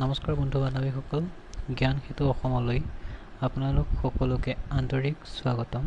নমস্কাৰ বন্ধু বান্ধৱীসকল, জ্ঞান সেতু অসমলৈ আপোনালোক সকলোকে আন্তৰিক স্বাগতম।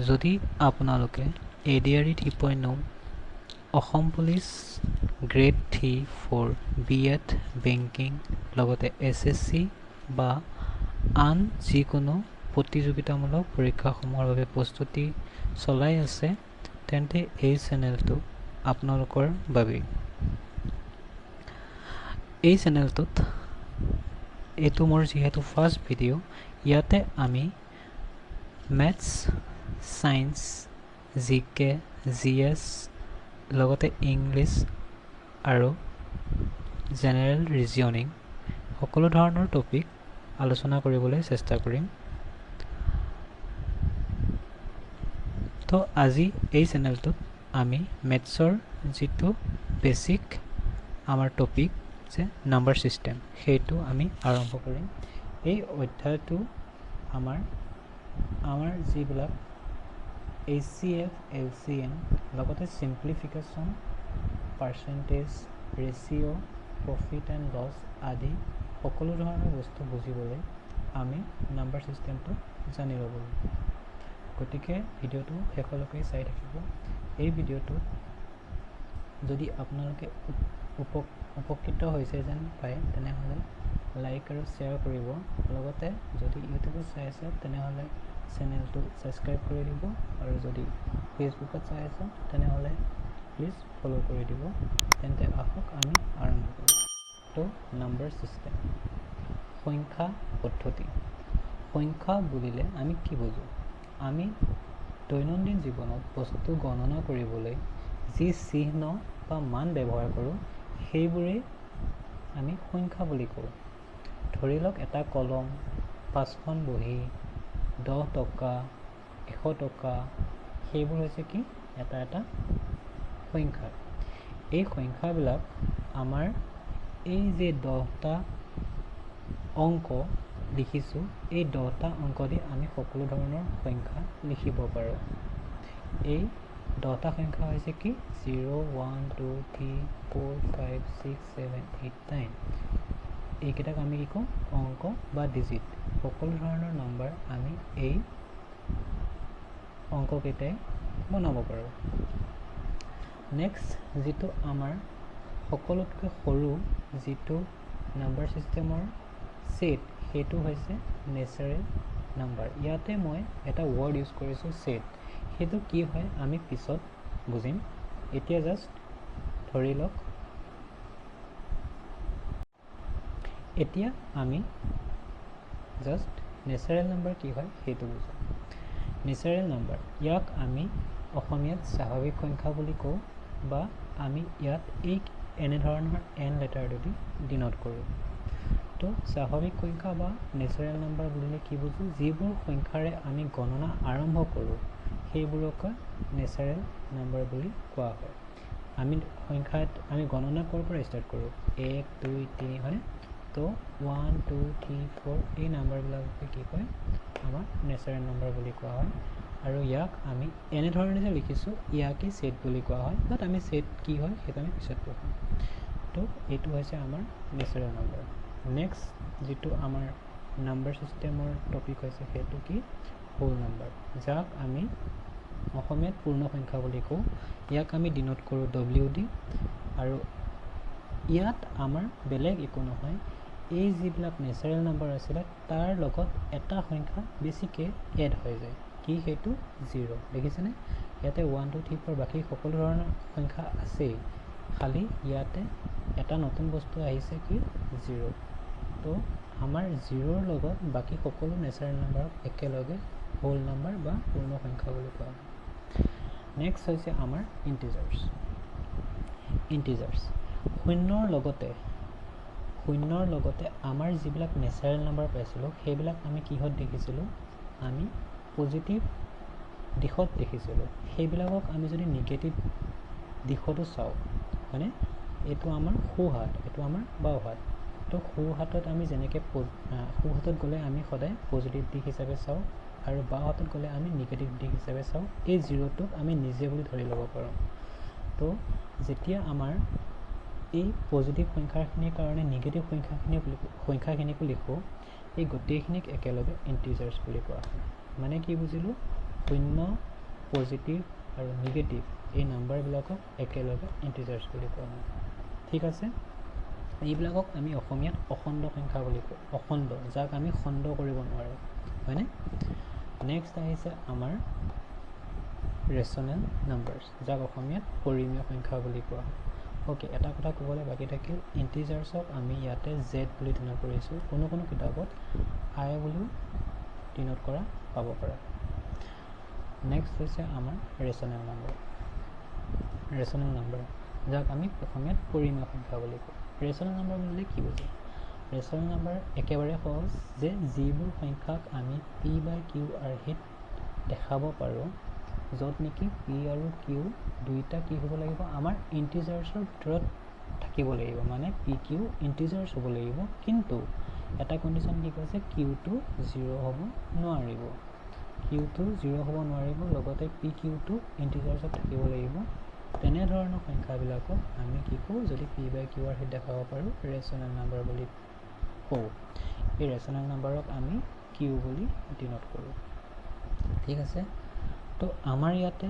যদি আপোনালোকে ADRE 3.0 Assam police grade 3-4 B.Ed banking লগতে SSC বা আন যিকোনো প্ৰতিযোগিতামূলক পৰীক্ষাসমূহৰ বাবে প্ৰস্তুতি চলাই আছে, তেন্তে এই চেনেলটো আপোনালোকৰ বাবেই। এই চেনেলটোত এইটো মোৰ যিহেতু ফাৰ্ষ্ট ভিডিঅ', ইয়াতে আমি মেথছ, ছায়েন্স, GK, GS লগতে ইংলিছ আৰু জেনেৰেল ৰিজনিং সকলো ধৰণৰ টপিক আলোচনা কৰিবলৈ চেষ্টা কৰিম। তো আজি এই চেনেলটোত আমি মেথছৰ যিটো বেছিক আমাৰ টপিক যে নাম্বাৰ ছিষ্টেম, সেইটো আমি আৰম্ভ কৰিম। এই অধ্যায়টো আমাৰ যিবিলাক HCF, LCM লগতে simplification, percentage, ratio', profit and loss আদি সকলো ধৰণৰ বস্তু বুজিবলৈ আমি নাম্বাৰ ছিষ্টেমটো জানি ল'ব লাগিব। গতিকে ভিডিঅ'টো শেষলৈকে চাই থাকিব। এই ভিডিঅ'টোত যদি আপোনালোকে উপকৃত হৈছে যেন পায়, তেনেহ'লে লাইক আৰু শ্বেয়াৰ কৰিব। লগতে যদি ইউটিউবত চাই আছে তেনেহ'লে চেনেলটো ছাবস্ক্ৰাইব কৰি দিব, আৰু যদি ফেচবুকত চাই আছে তেনেহ'লে প্লিজ ফ'ল' কৰি দিব। তেন্তে আহক আমি আৰম্ভ কৰোঁ। তো নাম্বাৰ ছিষ্টেম, সংখ্যা পদ্ধতি। সংখ্যা বুলিলে আমি কি বুজোঁ? আমি দৈনন্দিন জীৱনত বস্তু গণনা কৰিবলৈ যি চিহ্ন বা মান ব্যৱহাৰ কৰোঁ, সেইবোৰেই আমি সংখ্যা বুলি কওঁ। ধৰি লওক এটা কলম, 5খন বহী, 10 টকা, 100 টকা, সেইবোৰ হৈছে কি এটা সংখ্যা। এই সংখ্যাবিলাক আমাৰ এই যে 10টা অংক লিখিছোঁ, এই 10টা অংক দি আমি সকলো ধৰণৰ সংখ্যা লিখিব পাৰোঁ। এই 10টা সংখ্যা হৈছে কি 0, 1, 2, 3, 4, 5, 6, 7, 8, 9। এইকেইটাক আমি কি কওঁ? অংক বা ডিজিট। সকলো ধৰণৰ নাম্বাৰ আমি এই অংককেইটাই বনাব পাৰোঁ। নেক্সট, যিটো আমাৰ সকলোতকৈ সৰু যিটো নাম্বাৰ ছিষ্টেমৰ ছেট, সেইটো হৈছে নেচাৰেল নাম্বাৰ। ইয়াতে মই এটা ৱৰ্ড ইউজ কৰিছোঁ, ছেট। সেইটো কি হয় আমি পিছত বুজিম। এতিয়া জাষ্ট ধৰি লওক, এতিয়া আমি জাষ্ট নেচাৰেল নাম্বাৰ কি হয় সেইটো বুজোঁ। নেচাৰেল নাম্বাৰ, ইয়াক আমি অসমীয়াত স্বাভাৱিক সংখ্যা বুলি কওঁ, বা আমি ইয়াত এনেধৰণৰ N লেটাৰদি ডিন'ট কৰোঁ। তো স্বাভাৱিক সংখ্যা বা নেচাৰেল নাম্বাৰ বুলিলে কি বুজোঁ? যিবোৰ সংখ্যাৰে আমি গণনা আৰম্ভ কৰোঁ সেইবোৰক নেচাৰেল নাম্বাৰ বুলি কোৱা হয়। আমি গণনা ক'ৰ পৰা ষ্টাৰ্ট কৰোঁ? 1, 2, 3 হয়নে? তো 1, 2, 3, 4 এই নাম্বাৰবিলাককে কি কয়? আমাৰ নেচাৰেল নাম্বাৰ বুলি কোৱা হয়। আৰু ইয়াক আমি এনেধৰণে যে লিখিছোঁ, ইয়াকে ছেট বুলি কোৱা হয়। বাট আমি ছেট কি হয় সেইটো আমি পিছত পঢ়িম। তো এইটো হৈছে আমাৰ নেচাৰেল নাম্বাৰ। নেক্সট যিটো আমাৰ নাম্বাৰ ছিষ্টেমৰ টপিক হৈছে, সেইটো কি? হোল নাম্বাৰ, যাক আমি অসমীয়াত পূৰ্ণ সংখ্যা বুলি কওঁ। ইয়াক আমি ডিন'ট কৰোঁ W দি। আৰু ইয়াত আমাৰ বেলেগ একো নহয়, এই যিবিলাক নেচাৰেল নাম্বাৰ আছিলে তাৰ লগত এটা সংখ্যা বেছিকৈ এড হৈ যায়। কি সেইটো? 0। দেখিছেনে? ইয়াতে 1, 2, 3, 4 বাকী সকলো ধৰণৰ সংখ্যা আছেই, খালি ইয়াতে এটা নতুন বস্তু আহিছে, কি? 0। তো আমাৰ 0ৰ লগত বাকী সকলো নেচাৰেল নাম্বাৰক একেলগে হোল নাম্বাৰ বা পূৰ্ণ সংখ্যা বুলি কোৱা হয়। নেক্সট হৈছে আমাৰ ইণ্টিজাৰ্ছ। শূন্যৰ লগতে আমাৰ যিবিলাক নেচাৰেল নাম্বাৰ পাইছিলোঁ, সেইবিলাক আমি কিহত দেখিছিলোঁ? আমি পজিটিভ দিশত দেখিছিলোঁ। সেইবিলাকক আমি যদি নিগেটিভ দিশতো চাওঁ, মানে এইটো আমাৰ সোঁ হাত, এইটো আমাৰ বাওঁ হাত। তো সোঁ হাতত আমি যেনেকৈ সোঁ হাতত গ'লে আমি সদায় পজিটিভ দিশ হিচাপে চাওঁ, আৰু বাওঁ হাতত গ'লে আমি নিগেটিভ দিশ হিচাপে চাওঁ। এই 0টোক আমি নিজে বুলি ধৰি ল'ব পাৰোঁ। তো যেতিয়া আমাৰ এই পজিটিভ সংখ্যাখিনিৰ কাৰণে নিগেটিভ সংখ্যাখিনিকো লিখোঁ এই গোটেইখিনিক একেলগে ইণ্টিজাৰ্ছ বুলি কোৱা হয় মানে কি বুজিলোঁ শূন্য পজিটিভ আৰু নিগেটিভ এই নাম্বাৰবিলাকক একেলগে ইণ্টিজাৰ্ছ বুলি কোৱা হয় ঠিক আছে এইবিলাকক আমি অসমীয়াত অখণ্ড সংখ্যা বুলি কওঁ অখণ্ড যাক আমি খণ্ড কৰিব নোৱাৰোঁ হয়নে নেক্সট আহিছে আমাৰ ৰেচনেল নাম্বাৰছ যাক অসমীয়াত পৰিমেয় সংখ্যা বুলি কোৱা হয় ওকে এটা কথা ক'বলৈ বাকী থাকিল ইণ্টিজাৰ্ছক আমি ইয়াতে জেড বুলি ডিনোট কৰিছোঁ কোনো কিতাপত আই বুলিও ডিনোট কৰা পাব পাৰে নেক্সট হৈছে আমাৰ ৰেচনেল নাম্বাৰ যাক আমি অসমীয়াত পৰিমেয় সংখ্যা বুলি কওঁ ৰেচনেল নাম্বাৰ বুলিলে কি বুজে ৰেচনেল নাম্বাৰ একেবাৰে সহজ যে যিবোৰ সংখ্যাক আমি পি বাই কিউ আৰ্হিত দেখাব পাৰোঁ য'ত নেকি পি আৰু কিউ দুইটা কি হ'ব লাগিব আমাৰ ইণ্টিজাৰ্ছৰ ভিতৰত থাকিব লাগিব মানে পি কিউ ইণ্টিজাৰ্ছ হ'ব লাগিব কিন্তু এটা কণ্ডিশ্যন কি কৈছে কিউটো 0 হ'ব নোৱাৰিব লগতে পি কিউটো ইণ্টিজাৰ্ছত থাকিব লাগিব তেনেধৰণৰ সংখ্যাবিলাকক আমি কি কওঁ যদি পি বাই কিউ আৰ্হিত দেখাব পাৰোঁ ৰেচনেল নাম্বাৰ বুলি কওঁ এই ৰেচনেল নাম্বাৰক আমি কিউ বুলি ডিনোট কৰোঁ ঠিক আছে তো আমাৰ ইয়াতে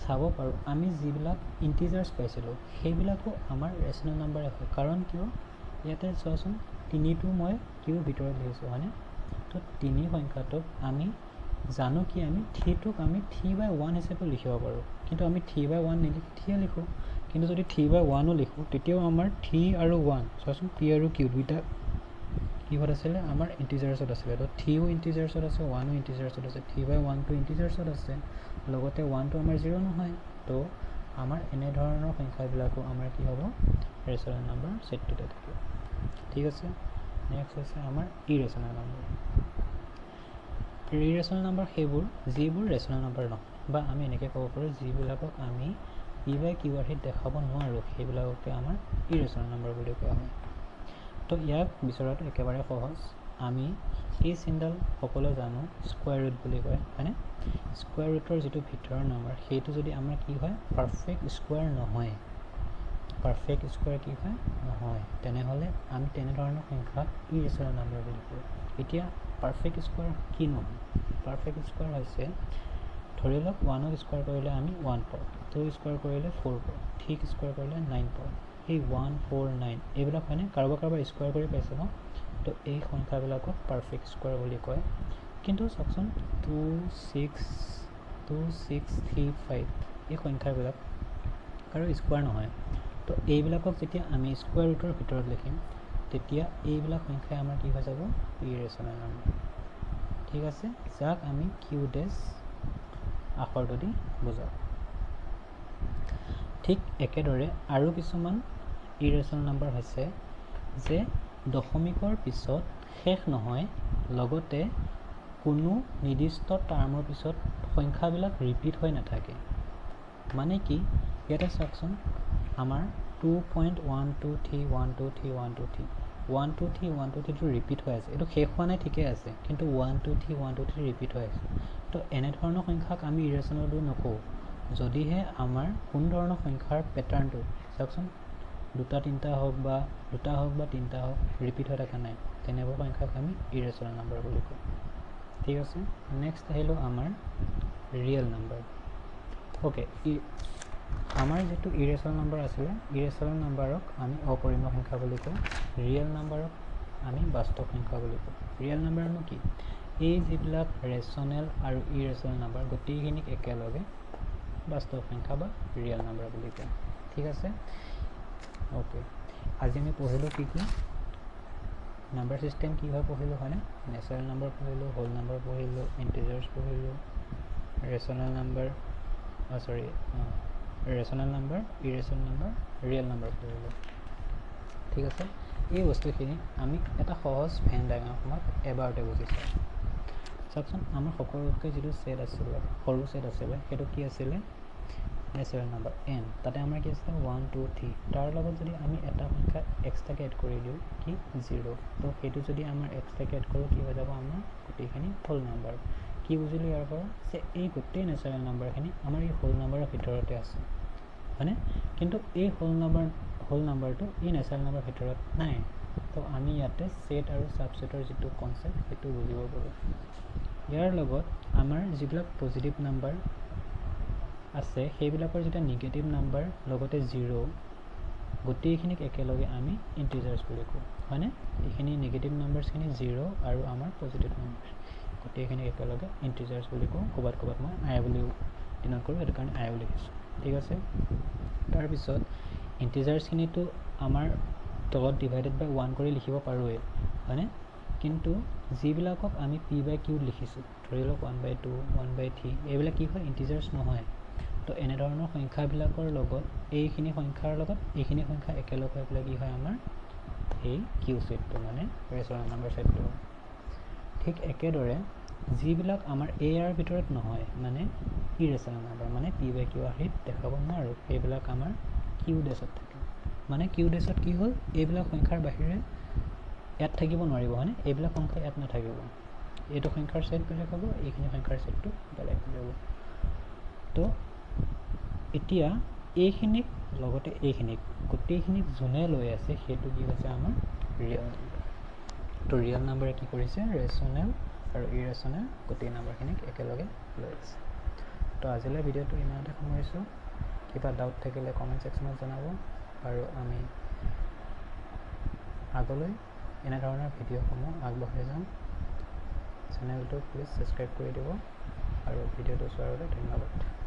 চাব পাৰোঁ আমি যিবিলাক ইণ্টিজাৰ্ছ পাইছিলোঁ সেইবিলাকো আমাৰ ৰেচনেল নাম্বাৰে হয় কাৰণ কিয় ইয়াতে চোৱাচোন 3টো মই কিউৰ ভিতৰত লিখিছোঁ হয়নে তো 3 সংখ্যাটোক আমি জানো কি আমি 3টোক আমি 3/1 হিচাপে লিখিব পাৰোঁ কিন্তু আমি 3/1 নিলিখি 3 লিখোঁ কিন্তু যদি 3/1ও লিখোঁ তেতিয়াও আমাৰ 3 আৰু 1 চোৱাচোন পি আৰু কিউ দুইটা কিহত আছিলে আমাৰ ইণ্টিজাৰ্ছত আছিলে তো 3ও ইণ্টিজাৰ্ছত আছে 1ও ইণ্টিজাৰ্ছত আছে 3/1টো ইণ্টিজাৰ্ছত আছে লগতে 1টো আমাৰ 0 নহয় তো আমাৰ এনেধৰণৰ সংখ্যাবিলাকো আমাৰ কি হ'ব ৰেচনেল নাম্বাৰ ছেটটোতে থাকিব ঠিক আছে নেক্সট হৈছে আমাৰ ইৰেচনেল নাম্বাৰ সেইবোৰ যিবোৰ ৰেচনেল নাম্বাৰ নহয় বা আমি এনেকৈ ক'ব পাৰোঁ যিবিলাকক আমি পি বাই কিউ আৰ্হিত দেখাব নোৱাৰোঁ সেইবিলাককে আমাৰ ইৰেচনেল নাম্বাৰ বুলি কোৱা হয় তো ইয়াক বিচৰাটো একেবাৰে সহজ আমি এই চিনডাল সকলোৱে জানো স্কুৱাৰ ৰুট বুলি কয় হয়নে স্কুৱাৰ ৰুটৰ যিটো ভিতৰৰ নাম্বাৰ সেইটো যদি আমাৰ কি হয় পাৰফেক্ট স্কুৱাৰ নহয় তেনেহ'লে আমি তেনেধৰণৰ সংখ্যাক ইৰেচনেল নাম্বাৰ বুলি কওঁ এতিয়া পাৰফেক্ট স্কুৱাৰ কি নহয় পাৰফেক্ট স্কুৱাৰ হৈছে ধৰি লওক 1ক স্কুৱাৰ কৰিলে আমি 1 পাওঁ 2 স্কুৱাৰ কৰিলে 4 পাওঁ 3 স্কুৱাৰ কৰিলে 9 পাওঁ এই 1 4 9 এইবিলাক হয়নে কাৰোবাৰ স্কুৱাৰ কৰি পাইছে ন তো এই সংখ্যাবিলাকক পাৰফেক্ট স্কুৱাৰ বুলি কয় কিন্তু চাওকচোন 2 6 3 5 এই সংখ্যাবিলাক কাৰো স্কুৱাৰ নহয় তো এইবিলাকক যেতিয়া আমি স্কুৱাৰ ৰুটৰ ভিতৰত লিখিম তেতিয়া এইবিলাক সংখ্যাই আমাৰ কি হৈ যাব ইৰেচনেল নাম্বাৰ ঠিক আছে যাক আমি কিউ ডেছ আখৰটো দি বুজাওঁ ঠিক একেদৰে আৰু কিছুমান ইৰেচনেল নাম্বাৰ হৈছে যে দশমিকৰ পিছত শেষ নহয় লগতে কোনো নিৰ্দিষ্ট টাৰ্মৰ পিছত সংখ্যাবিলাক ৰিপিট হৈ নাথাকে মানে কি ইয়াতে চাওকচোন আমাৰ 2.123 ৰিপিট হৈ আছে এইটো শেষ হোৱা নাই ঠিকে আছে কিন্তু 123 ৰিপিট হৈ আছে তো এনেধৰণৰ সংখ্যাক আমি ইৰেচনেল বুলি নকওঁ যদিহে আমাৰ কোনো ধৰণৰ সংখ্যাৰ পেটাৰ্ণটো চাওকচোন দুটা হওক বা তিনিটা হওক ৰিপিট হৈ থকা নাই তেনেবোৰ সংখ্যাক আমি ইৰেচনেল নাম্বাৰ বুলি কওঁ ঠিক আছে নেক্সট আহিলোঁ আমাৰ ৰিয়েল নাম্বাৰ ওকে আমাৰ যিটো ইৰেচনেল নাম্বাৰ আছিলে ইৰেচনেল নাম্বাৰক আমি অপৰিমেয় সংখ্যা বুলি কওঁ ৰিয়েল নাম্বাৰক আমি বাস্তৱ সংখ্যা বুলি কওঁ ৰিয়েল নাম্বাৰনো কি এই যিবিলাক ৰেচনেল আৰু ইৰেচনেল নাম্বাৰ গোটেইখিনিক একেলগে বাস্তৱ সংখ্যা বা ৰিয়েল নাম্বাৰ বুলি কওঁ ঠিক আছে ওকে আজি আমি পঢ়িলোঁ কি নাম্বাৰ ছিষ্টেম কি হয় পঢ়িলোঁ হয়নে নেচাৰেল নাম্বাৰ পঢ়িলোঁ হোল নাম্বাৰ পঢ়িলোঁ ইণ্টিজাৰ্ছ পঢ়িলোঁ rational number irrational number real number পঢ়িলোঁ ঠিক আছে এই বস্তুখিনি আমি এটা সহজ ভেন ডায়াগ্ৰামত এবাৰতে বুজি চাওঁ চাওকচোন আমাৰ সকলোতকৈ যিটো ছেট আছিলে সৰু ছেট আছিলে সেইটো কি আছিলে নেচাৰেল নাম্বাৰ n তাতে আমাৰ কি আছিলে 1 2 3 তাৰ লগত যদি আমি এটা সংখ্যা এক্সট্ৰাকৈ এড কৰি দিওঁ কি 0 তো সেইটো যদি আমাৰ এক্সট্ৰাকৈ এড কৰোঁ কি হৈ যাব আমাৰ গোটেইখিনি হোল নাম্বাৰ কি বুজিলোঁ ইয়াৰ পৰা যে এই গোটেই নেচাৰেল নাম্বাৰখিনি আমাৰ এই হোল নাম্বাৰৰ ভিতৰতে আছে হয়নে কিন্তু এই হোল নাম্বাৰটো এই নেচাৰেল নাম্বাৰ ভিতৰত নাই তো আমি ইয়াতে সেট আৰু সাবসেটৰ যেটো কনসেপ্ট সেইটো বুজিব পাৰোঁ ইয়াৰ লগত আমাৰ যিবিলাক পজিটিভ নাম্বাৰ আছে সেইবিলাকৰ যেটা নেগেটিভ নাম্বাৰ লগতে 0 গোটেইখিনিক একেলগে আমি ইন্টিজাৰ্স বুলি কওঁ হয়নে এইখিনি নেগেটিভ নাম্বাৰছখিনি 0 আৰু আমাৰ পজিটিভ নাম্বাৰ গোটেইখিনি একেলগে ইন্টিজাৰ্স বুলি কওঁ কবাত মই আই বুলি ডিনোট কৰোঁ এটো কাৰণে আই বুলি লিখিছোঁ ঠিক আছে তাৰ পিছত ইন্টিজাৰ্সখিনিটো আমাৰ তলত ডিভাইডেড বাই 1 কৰি লিখিব পাৰোৱে হয়নে কিন্তু যিবিলাকক আমি p/q লিখিছোঁ ধৰি লওক 1/2 1/3 এইবিলাক কি হয় ইন্টিজাৰ্স নহয় তো এনে ধৰণৰ সংখ্যাবিলাকৰ লগত এইখিনি সংখ্যাৰ লগত এইখিনি সংখ্যা একেলগ হৈ পেলাই কি হয় আমাৰ এই কিউ সেটটো মানে ৰেচনেল নাম্বাৰ সেটটো ঠিক একেদৰে যিবিলাক আমাৰ এৰ ভিতৰত নহয় মানে ইৰেচনেল নাম্বাৰ মানে p/q আহিত দেখাব নোৱাৰো এইবিলাক আমাৰ কিউ ডেছত থাকে মানে কিউ ডেছত কি হ'ল এইবিলাক সংখ্যাৰ বাহিৰে ইয়াত থাকিব নোৱাৰিব হয়নে এইবিলাক সংখ্যা ইয়াত নাথাকিব এইটো সংখ্যাৰ সেট বেলেগ হ'ব এইখিনি সংখ্যাৰ সেটটো বেলেগ হ'ব তো এতিয়া এইখিনিক লগতে এইখিনিক গোটেইখিনিক যোনে লৈ আছে সেইটো কি হৈছে আমাৰ ৰিয়েল নাম্বাৰ তো ৰিয়েল নাম্বাৰে কি কৰিছে ৰেচনেল আৰু ইৰেচনেল গোটেই নাম্বাৰখিনিক একেলগে লৈ আছে তো আজিলৈ ভিডিঅ'টো ইমানতে সামৰিছোঁ কিবা ডাউট থাকিলে কমেণ্ট সেকশ্যনত জনাব আৰু আমি আগলৈ এনে ধৰণৰ ভিডিঅ'সমূহ আগবঢ়াই যাম চেনেলটো প্লিজ সাবস্ক্ৰাইব কৰি দিব আৰু ভিডিঅ'টো চোৱাৰ বাবে ধন্যবাদ